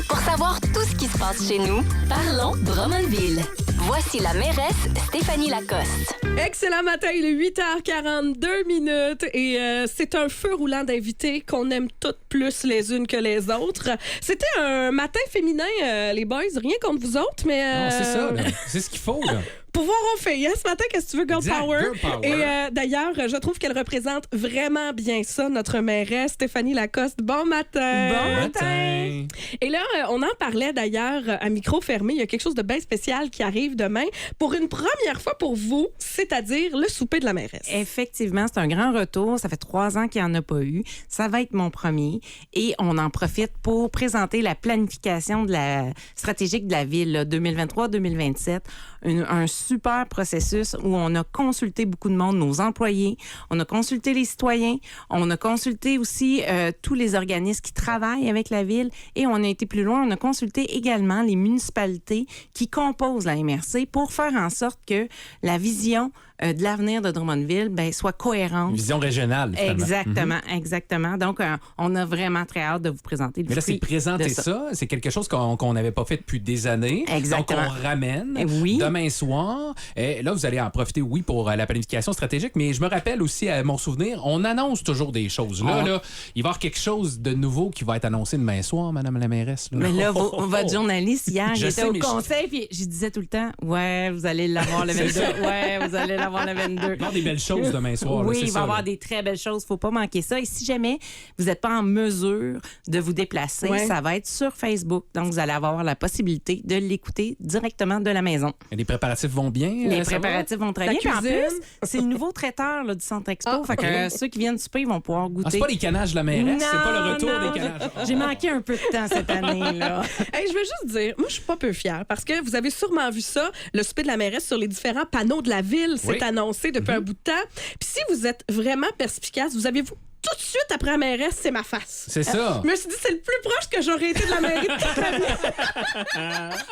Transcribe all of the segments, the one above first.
Pour savoir tout ce qui se passe chez nous, parlons Drummondville. Voici la mairesse Stéphanie Lacoste. Excellent matin, il est 8h42 et c'est un feu roulant d'invités qu'on aime toutes plus les unes que les autres. C'était un matin féminin, les boys, rien contre vous autres, mais... Non, c'est ça, là. C'est ce qu'il faut, là. Pouvoir on fait, hein, ce matin, qu'est-ce que tu veux, Girl Exact, Power? Girl Power. Et d'ailleurs, je trouve qu'elle représente vraiment bien ça, notre mairesse Stéphanie Lacoste. Bon matin! Bon matin! Et là, on en parlait d'ailleurs à micro fermé. Il y a quelque chose de bien spécial qui arrive demain pour une première fois pour vous, c'est-à-dire le souper de la mairesse. Effectivement, c'est un grand retour. Ça fait 3 ans qu'il n'y en a pas eu. Ça va être mon premier. Et on en profite pour présenter la planification de la stratégique de la ville là, 2023-2027. Un super processus où on a consulté beaucoup de monde, nos employés, on a consulté les citoyens, on a consulté aussi tous les organismes qui travaillent avec la ville et on a été plus loin, on a consulté également les municipalités qui composent la MRC pour faire en sorte que la vision de l'avenir de Drummondville soit cohérente. Une vision régionale, finalement. Exactement, exactement. Donc, on a vraiment très hâte de vous présenter le Mais là, c'est fruit présenter de ça. C'est quelque chose qu'on n'avait pas fait depuis des années. Exactement. Donc, on ramène Oui. demain soir. Et là, vous allez en profiter, oui, pour la planification stratégique, mais je me rappelle aussi, à mon souvenir, on annonce toujours des choses. Là, il va y avoir quelque chose de nouveau qui va être annoncé demain soir, Madame la mairesse. Là. Mais là, votre journaliste, hier, il était sais, au mais conseil, puis je disais tout le temps, ouais, vous allez l'avoir le 22. Ouais, vous allez l'avoir le 22. Il va y avoir des belles choses demain soir. Oui, là, il va y avoir des très belles choses. Faut pas manquer ça. Et si jamais vous n'êtes pas en mesure de vous déplacer, ça va être sur Facebook. Donc, vous allez avoir la possibilité de l'écouter directement de la maison. Et les préparatifs vont bien? Les ça va? préparatifs vont très La bien. Puis en cuisine. plus, c'est le nouveau traiteur là, du Centre Expo. Fait que ceux qui viennent souper, ils vont pouvoir goûter. Ah, c'est pas les canages de la mairesse? C'est pas le retour Non, des canages? J'ai manqué un peu de temps cette année. Là. Hey, je veux juste dire, moi, je suis pas peu fière parce que vous avez sûrement vu ça, le souper de la mairesse sur les différents panneaux de la ville. C'est Oui. annoncé depuis un bout de temps. Puis si vous êtes vraiment perspicace, vous avez vu tout de suite après la mairesse, c'est ma face. C'est ça. Je me suis dit, c'est le plus proche que j'aurais été de la mairie de toute ma vie.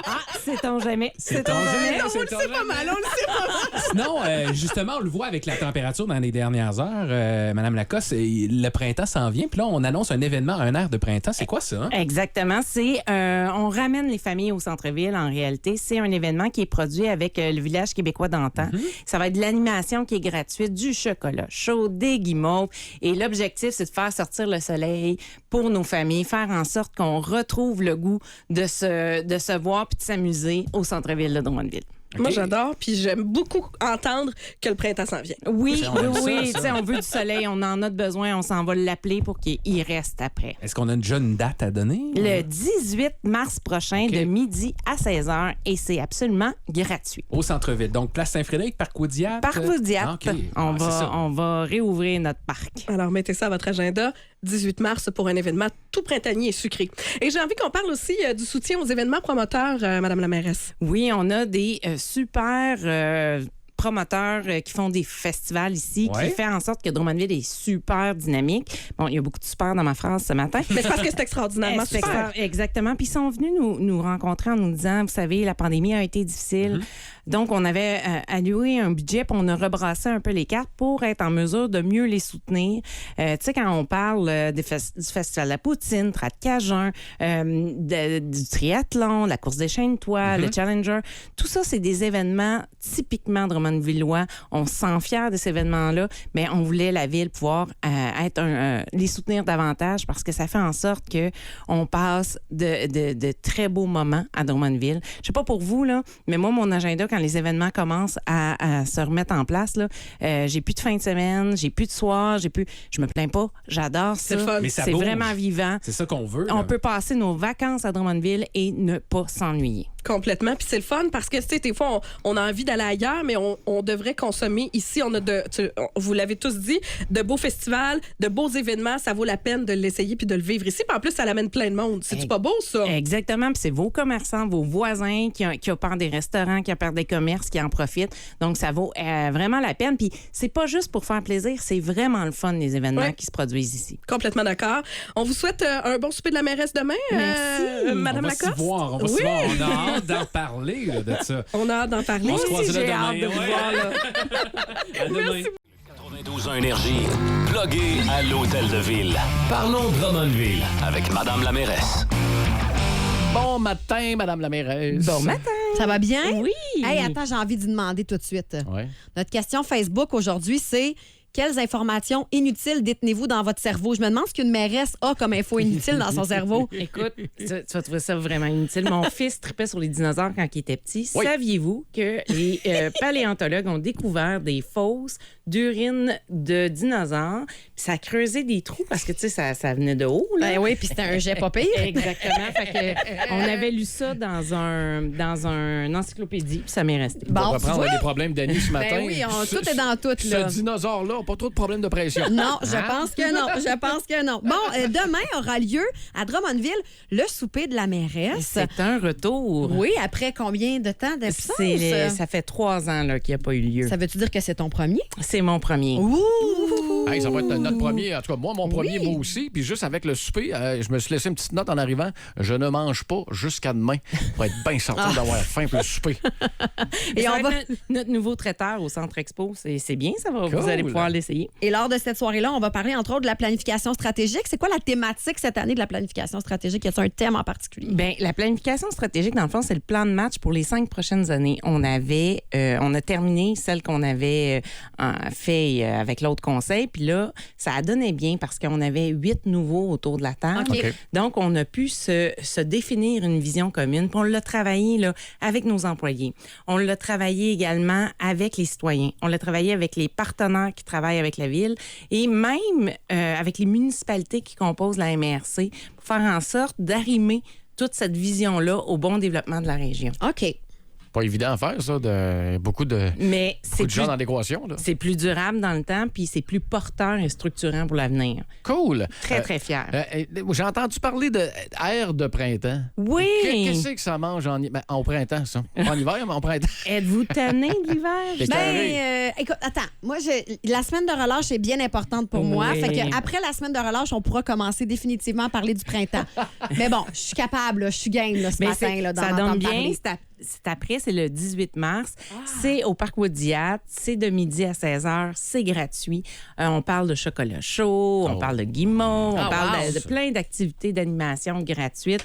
Ah, sait-on jamais. C'est-on jamais. Non, on le sait pas mal, on le sait pas mal. Sinon, justement, on le voit avec la température dans les dernières heures. Madame Lacoste, le printemps s'en vient. Puis là, on annonce un événement, un air de printemps. C'est quoi ça? Exactement. C'est on ramène les familles au centre-ville. En réalité, c'est un événement qui est produit avec le village québécois d'antan. Ça va être de l'animation qui est gratuite, du chocolat chaud, des guimauves. Et l'objectif, c'est de faire sortir le soleil pour nos familles, faire en sorte qu'on retrouve le goût de se voir puis de s'amuser au centre-ville de Drummondville. Moi, OK. j'adore, puis j'aime beaucoup entendre que le printemps s'en vient. Oui, On aime ça, oui, ça. tu sais, on veut du soleil, on en a besoin, on s'en va l'appeler pour qu'il y reste après. Est-ce qu'on a déjà une date à donner? Le 18 mars prochain, OK. de midi à 16h, et c'est absolument gratuit. Au centre-ville. Donc, place Saint-Frédéric, Parc Oudiat. Parc Oudiat, OK. on Ah, c'est ça. va réouvrir notre parc. Alors, mettez ça à votre agenda. 18 mars pour un événement tout printanier et sucré. Et j'ai envie qu'on parle aussi du soutien aux événements promoteurs, Madame la mairesse. Oui, on a des super promoteurs qui font des festivals ici, Ouais. qui fait en sorte que Drummondville est super dynamique. Bon, il y a beaucoup de super dans ma phrase ce matin. Mais c'est parce que c'est extraordinairement C'est super. exactement. Puis ils sont venus nous rencontrer en nous disant, vous savez, la pandémie a été difficile. Donc, on avait alloué un budget, puis on a rebrassé un peu les cartes pour être en mesure de mieux les soutenir. Tu sais, quand on parle du Festival de la Poutine, Trad Cajun, du triathlon, la course des chaînes toits, le Challenger, tout ça, c'est des événements typiquement drummondvillois. On se sent fiers de ces événements-là, mais on voulait la ville pouvoir être les soutenir davantage parce que ça fait en sorte que on passe de très beaux moments à Drummondville. Je sais pas pour vous, là, mais moi, mon agenda, quand les événements commencent à se remettre en place, là, j'ai plus de fin de semaine, j'ai plus de soir, je me plains pas, j'adore ça. C'est le fun. Mais ça C'est bouge. vraiment vivant. C'est ça qu'on veut. On là. peut passer nos vacances à Drummondville et ne pas s'ennuyer. Complètement. Puis c'est le fun parce que, tu sais, des fois, on a envie d'aller ailleurs, mais on devrait consommer ici. On a vous l'avez tous dit, de beaux festivals, de beaux événements. Ça vaut la peine de l'essayer puis de le vivre ici. Puis en plus, ça l'amène plein de monde. C'est-tu pas beau, ça? Exactement. Puis c'est vos commerçants, vos voisins qui opèrent des restaurants, qui opèrent des commerces, qui en profitent. Donc, ça vaut vraiment la peine. Puis c'est pas juste pour faire plaisir, c'est vraiment le fun, les événements qui se produisent ici. Complètement d'accord. On vous souhaite un bon souper de la mairesse demain, Merci. Madame On va s'y Lacoste. voir, on va s'y voir. On a hâte d'en parler là, de ça. On a hâte d'en parler. On se croisera j'ai demain. hâte de vous Ouais. voir, là. À demain. 92.1 Énergie, plugué à l'Hôtel de Ville. Parlons Drummondville avec Madame la mairesse. Bon matin, Madame la mairesse. Bon matin. Ça va bien? Oui. Hey, attends, j'ai envie d'y demander tout de suite. Ouais. Notre question Facebook aujourd'hui, c'est quelles informations inutiles détenez-vous dans votre cerveau? Je me demande ce qu'une mairesse a comme info inutile dans son cerveau. Écoute, tu vas trouver ça vraiment inutile. Mon fils tripait sur les dinosaures quand il était petit. Oui. Saviez-vous que les paléontologues ont découvert des fosses d'urine de dinosaures? Puis ça a creusé des trous parce que, tu sais, ça venait de haut. Là. Ben oui, puis c'était un jet pas pire. Exactement. Fait que, on avait lu ça dans un encyclopédie, puis ça m'est resté. On Bon, va tu prendre vois? les problèmes d'Annie ce matin. Ben oui, tout est dans tout, Ce là. dinosaure-là n'a pas trop de problèmes de pression. Non, je pense que non. Je pense que non. Bon, demain aura lieu à Drummondville le souper de la mairesse. C'est un retour. Oui, après combien de temps d'absence? Ça fait 3 ans là, qu'il n'y a pas eu lieu. Ça veut-tu dire que c'est ton premier? C'est mon premier. Ouh! Hey, ça va être notre premier. En tout cas, moi, mon premier, Oui. moi aussi. Puis juste avec le souper, je me suis laissé une petite note en arrivant. Je ne mange pas jusqu'à demain pour être bien sorti d'avoir faim pour le souper. Et Et on on va- notre nouveau traiteur au Centre Expo. C'est bien, ça va. Cool. Vous allez pouvoir l'essayer. Et lors de cette soirée-là, on va parler entre autres de la planification stratégique. C'est quoi la thématique cette année de la planification stratégique? Y a-t-il un thème en particulier? Bien, la planification stratégique, dans le fond, c'est le plan de match pour les 5 prochaines années. On a terminé celle qu'on avait fait avec l'autre conseil. Puis là, ça a donné bien parce qu'on avait 8 nouveaux autour de la table. OK. Donc, on a pu se définir une vision commune. Puis on l'a travaillé là, avec nos employés. On l'a travaillé également avec les citoyens. On l'a travaillé avec les partenaires qui travaillent avec la ville et même avec les municipalités qui composent la MRC pour faire en sorte d'arrimer toute cette vision-là au bon développement de la région. OK. Pas évident à faire, ça. Beaucoup de Mais c'est gens plus, dans l'équation. Là. c'est plus durable dans le temps, puis c'est plus porteur et structurant pour l'avenir. Cool. Très, très fier. J'ai entendu parler de air de printemps. Oui! Qu'est-ce que ça mange en printemps, ça? Pas en hiver, mais en printemps. Êtes-vous tanné de l'hiver? T'es carré. Ben, écoute, attends. Moi, la semaine de relâche est bien importante pour moi. Oui. Fait que après la semaine de relâche, on pourra commencer définitivement à parler du printemps. Mais bon, je suis capable, là, je suis game là, ce Mais matin là, d'en ça entendre donne bien. parler. C'est après, c'est le 18 mars. C'est au Parc Waudiat. C'est de midi à 16h. C'est gratuit. On parle de chocolat chaud, on parle de guimauve, on parle de plein d'activités d'animation gratuites.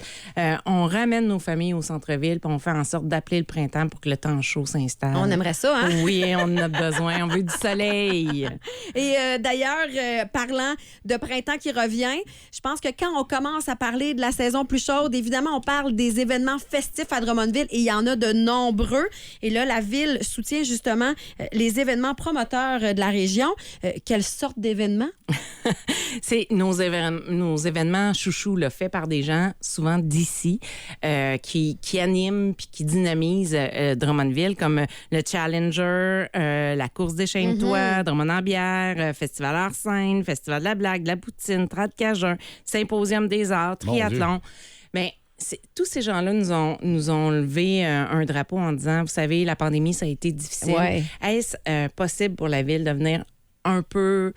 On ramène nos familles au centre-ville puis on fait en sorte d'appeler le printemps pour que le temps chaud s'installe. On aimerait ça, hein? Oui, on en a besoin. On veut du soleil. Et d'ailleurs, parlant de printemps qui revient, je pense que quand on commence à parler de la saison plus chaude, évidemment, on parle des événements festifs à Drummondville et il y en a de nombreux. Et là, la ville soutient justement les événements promoteurs de la région. Quelle sorte d'événements? C'est nos événements chouchous là, faits par des gens souvent d'ici qui animent puis qui dynamisent Drummondville comme le Challenger, la course des Chaînes-Toi, Drummond en bière, Festival Art Scène, Festival de la blague, de la poutine, Trad Cajun, Symposium des arts, Mon triathlon. Mais tous ces gens-là nous ont levé un drapeau en disant, vous savez, la pandémie, ça a été difficile. Ouais. Est-ce possible pour la ville de venir un peu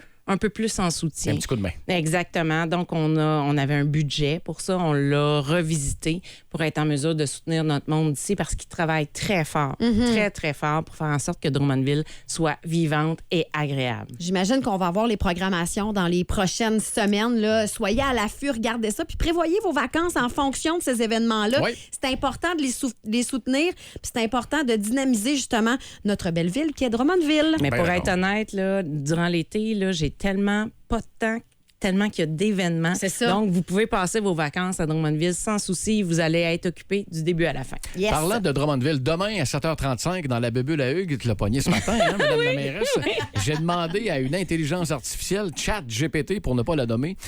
plus en soutien? Un petit coup de main. Exactement. Donc, on avait un budget pour ça. On l'a revisité pour être en mesure de soutenir notre monde d'ici parce qu'ils travaillent très fort, très, très fort pour faire en sorte que Drummondville soit vivante et agréable. J'imagine qu'on va avoir les programmations dans les prochaines semaines. Là. Soyez à l'affût, regardez ça, puis prévoyez vos vacances en fonction de ces événements-là. Oui. C'est important de les soutenir, puis c'est important de dynamiser justement notre belle ville qui est Drummondville. Mais Ben, pour non. être honnête, là, durant l'été, là, j'ai tellement pas de temps, tellement qu'il y a d'événements. C'est ça. Donc, vous pouvez passer vos vacances à Drummondville sans souci. Vous allez être occupé du début à la fin. Yes. Parlant de Drummondville, demain à 7h35, dans la bubule à Hugues, tu l'as pogné ce matin, hein, Madame la mairesse, j'ai demandé à une intelligence artificielle, ChatGPT pour ne pas la nommer,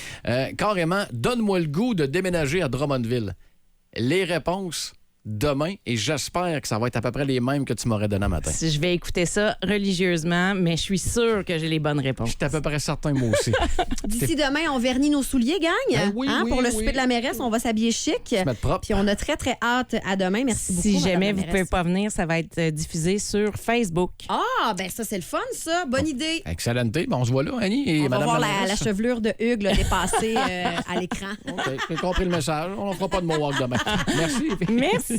carrément, donne-moi le goût de déménager à Drummondville. Les réponses demain, et j'espère que ça va être à peu près les mêmes que tu m'aurais donné matin. Je vais écouter ça religieusement, mais je suis sûre que j'ai les bonnes réponses. Je suis à peu près certain, moi aussi. D'ici demain, on vernit nos souliers, gang. Ben oui, oui, pour le oui. souper de la mairesse, on va s'habiller chic. Se mettre propre. Puis on a très, très hâte à demain. Merci beaucoup, Si Madame jamais la vous mairesse. pouvez pas venir, ça va être diffusé sur Facebook. Ah, ben ça, c'est le fun, ça. Bonne idée. Excellente. Bon, on se voit là, Annie et On va Madame voir la la mairesse. chevelure de Hugues là, dépasser à l'écran. OK, j'ai compris le message. On ne fera pas de mohawk demain. Merci. Merci.